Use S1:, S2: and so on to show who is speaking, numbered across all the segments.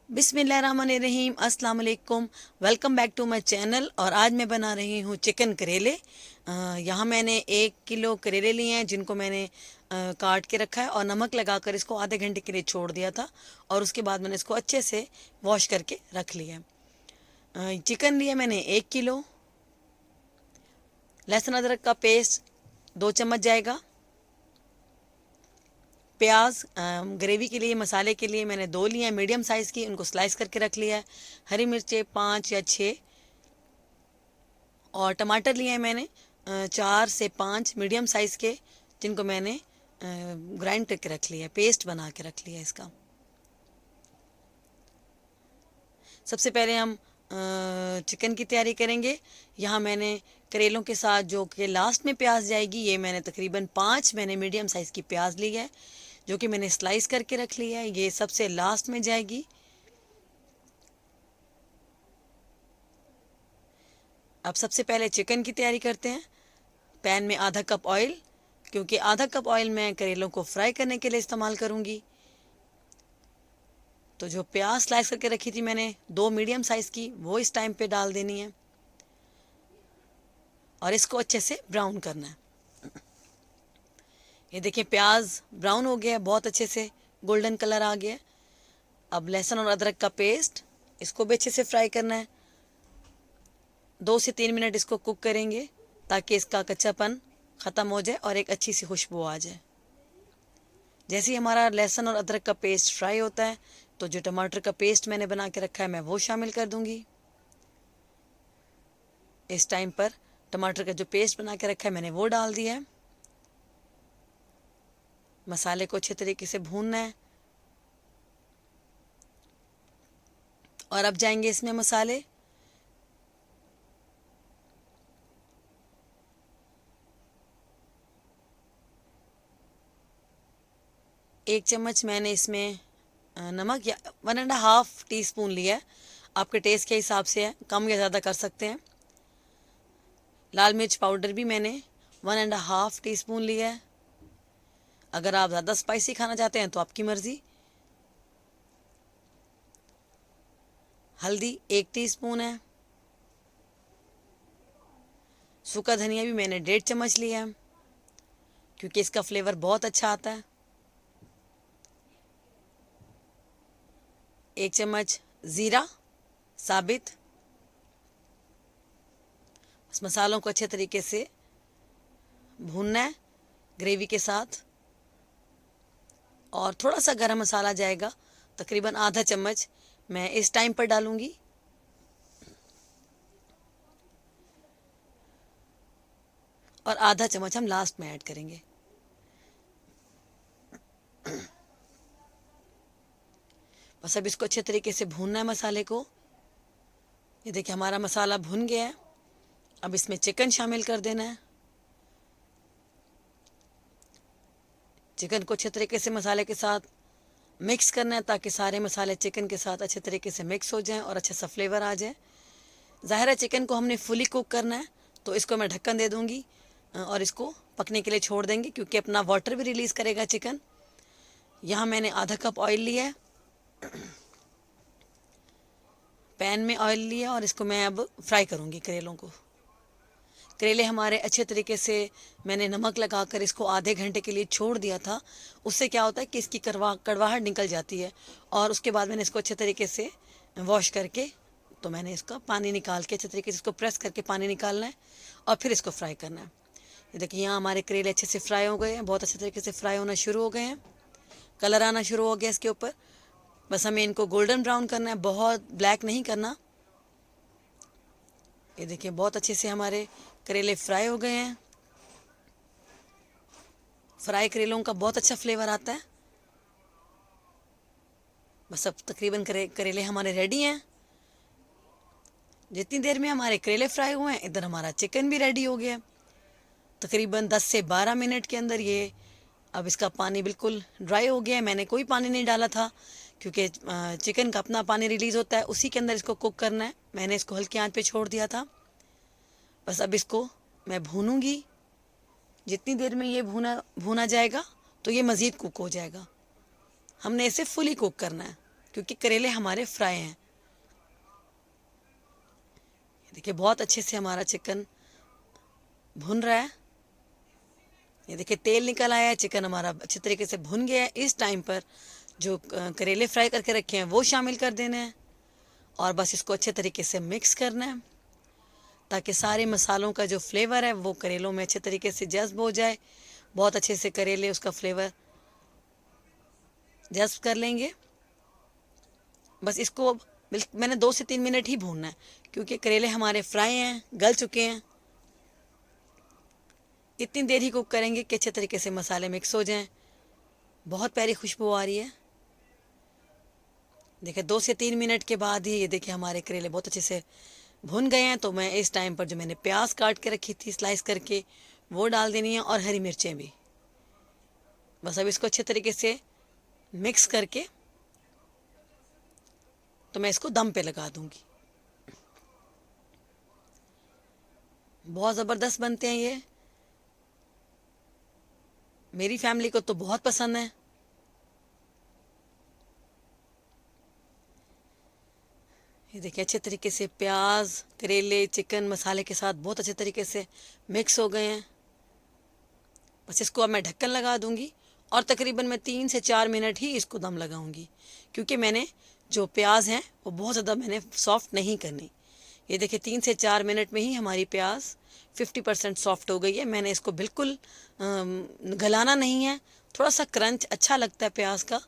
S1: बिस्मिल्लाहिर्रहमानिर्रहीम, अस्सलाम वालेकुम। Welcome back to my channel. और आज मैं बना रही हूँ चिकन करेले। यहाँ मैंने 1 किलो करेले लिए हैं जिनको मैंने काट के रखा है और नमक लगाकर इसको आधे घंटे के लिए छोड़ दिया था। और उसके बाद मैंने इसको अच्छे से वॉश करके रख लिया है। चिकन लिए मैंने 1 किलो। लहसुन अदरक का पेस्ट 2 चम्मच जाएगा। प्याज ग्रेवी के लिए, मसाले के लिए मैंने 2 लिए हैं मीडियम साइज़ की, उनको स्लाइस करके रख लिया है। हरी मिर्चें 5 या 6 और टमाटर लिए हैं मैंने 4 से 5 मीडियम साइज़ के, जिनको मैंने ग्राइंड करके रख लिया है, पेस्ट बना के रख लिया है इसका। सबसे पहले हम चिकन की तैयारी करेंगे। यहाँ मैंने करेलों के साथ जो कि लास्ट में प्याज जाएगी, ये मैंने तकरीबन 5 मैंने मीडियम साइज़ की प्याज ली है जो कि मैंने स्लाइस करके रख लिया है। ये सबसे लास्ट में जाएगी। अब सबसे पहले चिकन की तैयारी करते हैं। पैन में आधा कप ऑयल, क्योंकि आधा कप ऑयल मैं करेलों को फ्राई करने के लिए इस्तेमाल करूँगी। तो जो प्याज स्लाइस करके रखी थी मैंने 2 मीडियम साइज़ की, वो इस टाइम पे डाल देनी है और इसको अच्छे से ब्राउन करना है। ये देखिए प्याज ब्राउन हो गया है, बहुत अच्छे से गोल्डन कलर आ गया है। अब लहसुन और अदरक का पेस्ट, इसको भी अच्छे से फ्राई करना है। 2 से 3 मिनट इसको कुक करेंगे ताकि इसका कच्चापन ख़त्म हो जाए और एक अच्छी सी खुशबू आ जाए। जैसे ही हमारा लहसुन और अदरक का पेस्ट फ्राई होता है तो जो टमाटर का पेस्ट मैंने बना के रखा है मैं वो शामिल कर दूंगी। इस टाइम पर टमाटर का जो पेस्ट बना के रखा है मैंने वो डाल दिया है। मसाले को अच्छे तरीके से भूनना है। और अब जाएंगे इसमें मसाले। एक चम्मच मैंने इसमें नमक या 1.5 टीस्पून लिया है, आपके टेस्ट के हिसाब से है, कम या ज़्यादा कर सकते हैं। लाल मिर्च पाउडर भी मैंने 1.5 टीस्पून लिया है। अगर आप ज़्यादा स्पाइसी खाना चाहते हैं तो आपकी मर्ज़ी। हल्दी 1 टीस्पून है। सूखा धनिया भी मैंने 1.5 चम्मच लिया है, क्योंकि इसका फ्लेवर बहुत अच्छा आता है। 1 चम्मच ज़ीरा साबित। इस मसालों को अच्छे तरीके से भूनना है ग्रेवी के साथ। और थोड़ा सा गरम मसाला जाएगा, तकरीबन आधा चम्मच मैं इस टाइम पर डालूंगी। और आधा चम्मच हम लास्ट में ऐड करेंगे। बस अब इसको अच्छे तरीके से भूनना है मसाले को। ये देखिए हमारा मसाला भुन गया है। अब इसमें चिकन शामिल कर देना है। चिकन को अच्छे तरीके से मसाले के साथ मिक्स करना है ताकि सारे मसाले चिकन के साथ अच्छे तरीके से मिक्स हो जाएं और अच्छा सा फ्लेवर आ जाए। ज़ाहिर है चिकन को हमने फुली कुक करना है, तो इसको मैं ढक्कन दे दूंगी और इसको पकने के लिए छोड़ देंगे, क्योंकि अपना वाटर भी रिलीज़ करेगा चिकन। यहाँ मैंने आधा कप ऑयल लिया है, पैन में ऑयल लिया और इसको मैं अब फ्राई करूँगी करेलों को। करेले हमारे अच्छे तरीके से मैंने नमक लगाकर इसको आधे घंटे के लिए छोड़ दिया था। उससे क्या होता है कि इसकी कड़वाहट निकल जाती है। और उसके बाद मैंने इसको अच्छे तरीके से वॉश करके, तो मैंने इसका पानी निकाल के अच्छे तरीके से इसको प्रेस करके पानी निकालना है और फिर इसको फ्राई करना है। ये देखिए यहाँ हमारे करेले अच्छे से फ्राई हो गए हैं, बहुत अच्छे तरीके से फ्राई होना शुरू हो गए हैं, कलर आना शुरू हो गया इसके ऊपर। बस हमें इनको गोल्डन ब्राउन करना है, बहुत ब्लैक नहीं करना। ये देखिए बहुत अच्छे से हमारे करेले फ्राई हो गए हैं। फ्राई करेलों का बहुत अच्छा फ्लेवर आता है। बस अब तकरीबन करेले हमारे रेडी हैं। जितनी देर में हमारे करेले फ्राई हुए हैं, इधर हमारा चिकन भी रेडी हो गया। तकरीबन 10 से 12 मिनट के अंदर ये, अब इसका पानी बिल्कुल ड्राई हो गया है। मैंने कोई पानी नहीं डाला था, क्योंकि चिकन का अपना पानी रिलीज़ होता है, उसी के अंदर इसको कुक करना है। मैंने इसको हल्की आंच पे छोड़ दिया था। बस अब इसको मैं भूनूंगी। जितनी देर में ये भूना जाएगा तो ये मज़ीद कुक हो जाएगा। हमने इसे फुली कुक करना है, क्योंकि करेले हमारे फ्राई हैं। देखिए बहुत अच्छे से हमारा चिकन भुन रहा है। ये देखिए तेल निकल आया है, चिकन हमारा अच्छे तरीके से भुन गया है। इस टाइम पर जो करेले फ्राई करके रखे हैं वो शामिल कर देने हैं और बस इसको अच्छे तरीके से मिक्स करना है ताकि सारे मसालों का जो फ्लेवर है वो करेलों में अच्छे तरीके से जज्ब हो जाए। बहुत अच्छे से करेले उसका फ्लेवर जज्ब कर लेंगे। बस इसको मैंने 2 से 3 मिनट ही भूनना है क्योंकि करेले हमारे फ्राई हैं, गल चुके हैं। इतनी देर ही कुक करेंगे कि अच्छे तरीके से मसाले मिक्स हो जाएं। बहुत प्यारी खुशबू आ रही है। देखिए 2 से 3 मिनट के बाद ही ये देखिए हमारे करेले बहुत अच्छे से भुन गए हैं। तो मैं इस टाइम पर जो मैंने प्याज काट के रखी थी स्लाइस करके वो डाल देनी है और हरी मिर्चें भी। बस अब इसको अच्छे तरीके से मिक्स करके तो मैं इसको दम पे लगा दूंगी। बहुत ज़बरदस्त बनते हैं ये, मेरी फैमिली को तो बहुत पसंद है। ये देखिए अच्छे तरीके से प्याज, करेले, चिकन मसाले के साथ बहुत अच्छे तरीके से मिक्स हो गए हैं। बस इसको अब मैं ढक्कन लगा दूंगी और तकरीबन मैं 3 से 4 मिनट ही इसको दम लगाऊंगी क्योंकि मैंने जो प्याज हैं वो बहुत ज़्यादा मैंने सॉफ्ट नहीं करनी। ये देखिए 3 से 4 मिनट में ही हमारी प्याज 50% सॉफ्ट हो गई है। मैंने इसको बिल्कुल गलाना नहीं है। थोड़ा सा क्रंच अच्छा लगता है प्याज का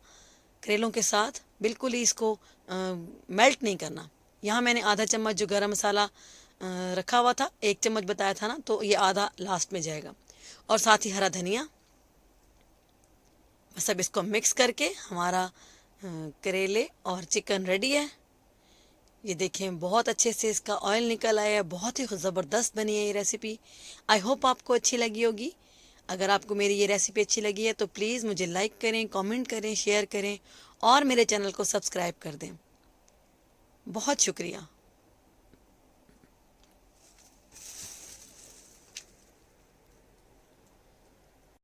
S1: करेलों के साथ, बिल्कुल ही इसको मेल्ट नहीं करना। यहाँ मैंने आधा चम्मच जो गरम मसाला रखा हुआ था, 1 चम्मच बताया था ना, तो ये आधा लास्ट में जाएगा और साथ ही हरा धनिया। बस अब इसको मिक्स करके हमारा करेले और चिकन रेडी है। ये देखें बहुत अच्छे से इसका ऑयल निकल आया है। बहुत ही ज़बरदस्त बनी है ये रेसिपी। आई होप आपको अच्छी लगी होगी। अगर आपको मेरी ये रेसिपी अच्छी लगी है तो प्लीज़ मुझे लाइक करें, कमेंट करें, शेयर करें और मेरे चैनल को सब्सक्राइब कर दें। बहुत शुक्रिया।